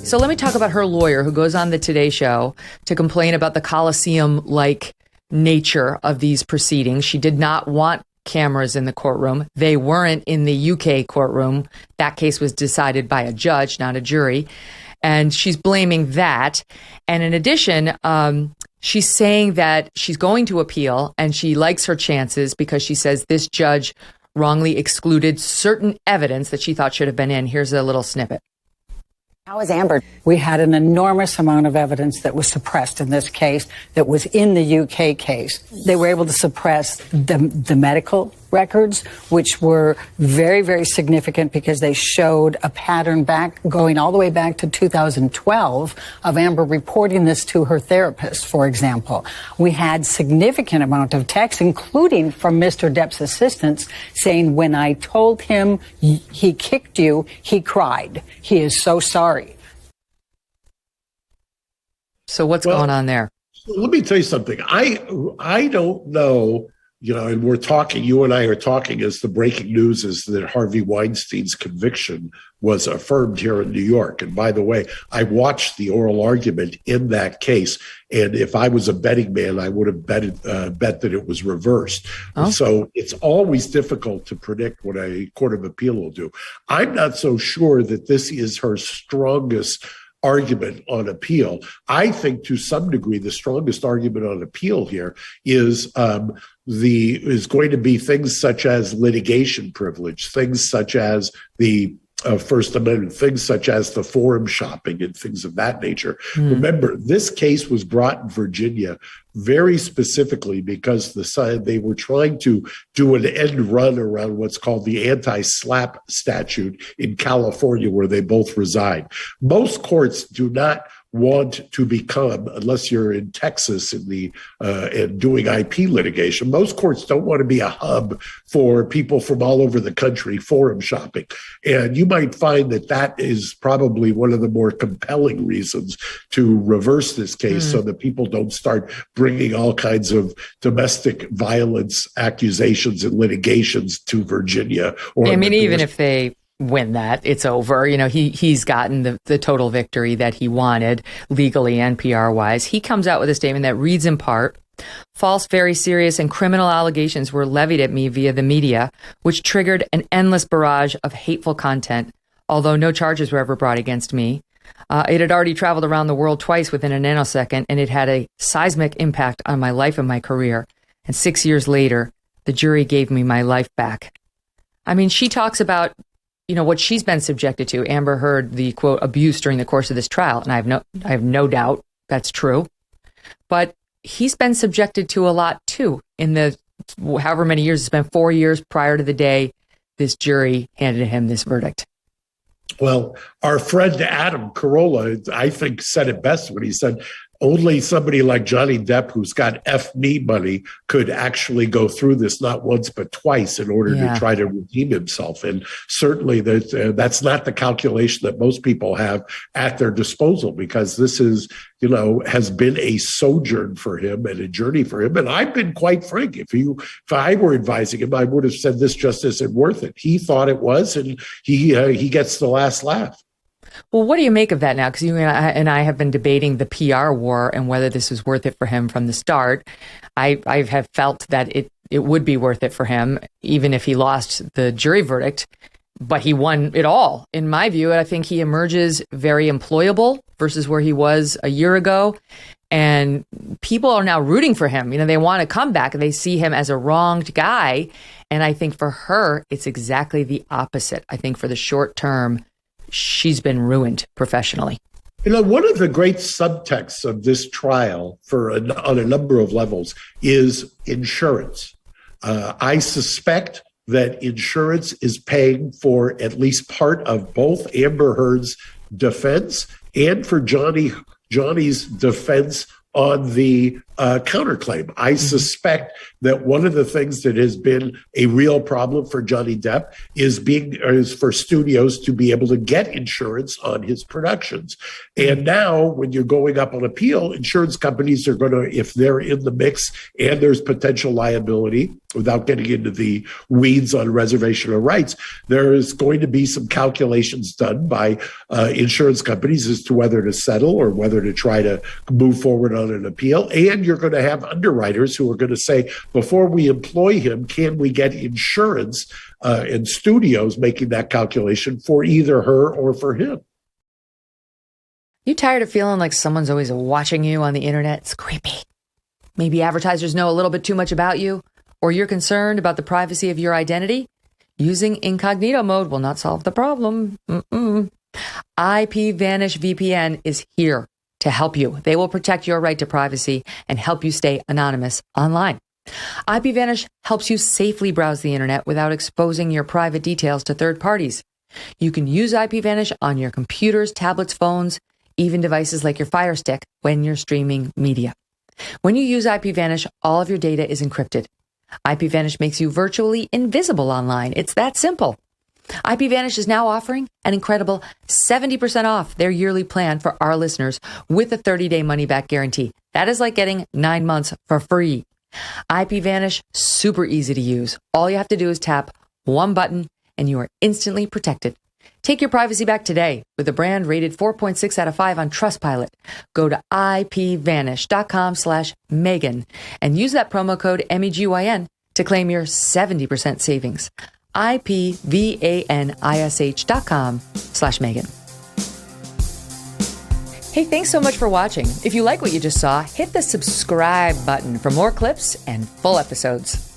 So let me talk about her lawyer who goes on the Today Show to complain about the Coliseum-like nature of these proceedings. She did not want cameras in the courtroom. They weren't in the UK courtroom. That case was decided by a judge, not a jury. And she's blaming that. And in addition, she's saying that she's going to appeal and she likes her chances because she says this judge wrongly excluded certain evidence that she thought should have been in. Here's a little snippet. How is Amber? We had an enormous amount of evidence that was suppressed in this case that was in the UK case. They were able to suppress the medical records, which were very, very significant because they showed a pattern going all the way back to 2012 of Amber reporting this to her therapist, for example. We had significant amount of texts, including from Mr. Depp's assistants, saying, when I told him he kicked you, he cried. He is so sorry. So what's going on there? Let me tell you something. I don't know. And you and I are talking as the breaking news is that Harvey Weinstein's conviction was affirmed here in New York. And by the way, I watched the oral argument in that case. And if I was a betting man, I would have bet that it was reversed. Oh. So it's always difficult to predict what a court of appeal will do. I'm not so sure that this is her strongest argument on appeal. I think to some degree, the strongest argument on appeal here is going to be things such as litigation privilege, things such as the First Amendment, things such as the forum shopping and things of that nature. Remember, this case was brought in Virginia very specifically because they were trying to do an end run around what's called the anti-SLAPP statute in California, where they both reside. Most courts do not want to become, unless you're in Texas and doing IP litigation, most courts don't want to be a hub for people from all over the country forum shopping. And you might find that is probably one of the more compelling reasons to reverse this case so that people don't start bringing all kinds of domestic violence accusations and litigations to Virginia. Even if they win that, it's over. He's gotten the total victory that he wanted legally and PR wise. He comes out with a statement that reads in part, false, very serious and criminal allegations were levied at me via the media, which triggered an endless barrage of hateful content, although no charges were ever brought against me. It had already traveled around the world twice within a nanosecond, and it had a seismic impact on my life and my career. And 6 years later, the jury gave me my life back. She talks about what she's been subjected to. Amber Heard, the quote, abuse during the course of this trial. And I have no doubt that's true. But he's been subjected to a lot too in the however many years. It's been 4 years prior to the day this jury handed him this verdict. Well, our friend Adam Carolla, I think, said it best when he said, only somebody like Johnny Depp, who's got F me money, could actually go through this not once but twice in order to try to redeem himself. And certainly that's not the calculation that most people have at their disposal, because this is, has been a sojourn for him and a journey for him. And I've been quite frank. If I were advising him, I would have said this just isn't worth it. He thought it was, and he gets the last laugh. Well, what do you make of that now? Because you and I have been debating the PR war and whether this was worth it for him from the start. I have felt that it would be worth it for him, even if he lost the jury verdict, but he won it all. In my view, I think he emerges very employable versus where he was a year ago. And people are now rooting for him. They want to come back and they see him as a wronged guy. And I think for her, it's exactly the opposite. I think for the short term, she's been ruined professionally. One of the great subtexts of this trial on a number of levels is insurance. I suspect that insurance is paying for at least part of both Amber Heard's defense and for Johnny's defense on the counterclaim. I suspect that one of the things that has been a real problem for Johnny Depp is for studios to be able to get insurance on his productions. And now when you're going up on appeal, insurance companies are going to, if they're in the mix and there's potential liability, without getting into the weeds on reservation of rights, there is going to be some calculations done by insurance companies as to whether to settle or whether to try to move forward on an appeal. And you're going to have underwriters who are going to say, before we employ him, can we get insurance, and studios making that calculation for either her or for him. You tired of feeling like someone's always watching you on the internet? It's creepy. Maybe advertisers know a little bit too much about you, or you're concerned about the privacy of your identity? Using incognito mode will not solve the problem. IPVanish VPN is here to help you. They will protect your right to privacy and help you stay anonymous online. IPVanish helps you safely browse the internet without exposing your private details to third parties. You can use IPVanish on your computers, tablets, phones, even devices like your Fire Stick when you're streaming media. When you use IPVanish, all of your data is encrypted. IPVanish makes you virtually invisible online. It's that simple. IPVanish is now offering an incredible 70% off their yearly plan for our listeners with a 30-day money-back guarantee. That is like getting 9 months for free. IPVanish, super easy to use. All you have to do is tap one button and you are instantly protected. Take your privacy back today with a brand rated 4.6 out of 5 on Trustpilot. Go to ipvanish.com/Megyn and use that promo code MEGYN to claim your 70% savings. ipvanish.com/Megyn. Hey, thanks so much for watching. If you like what you just saw, hit the subscribe button for more clips and full episodes.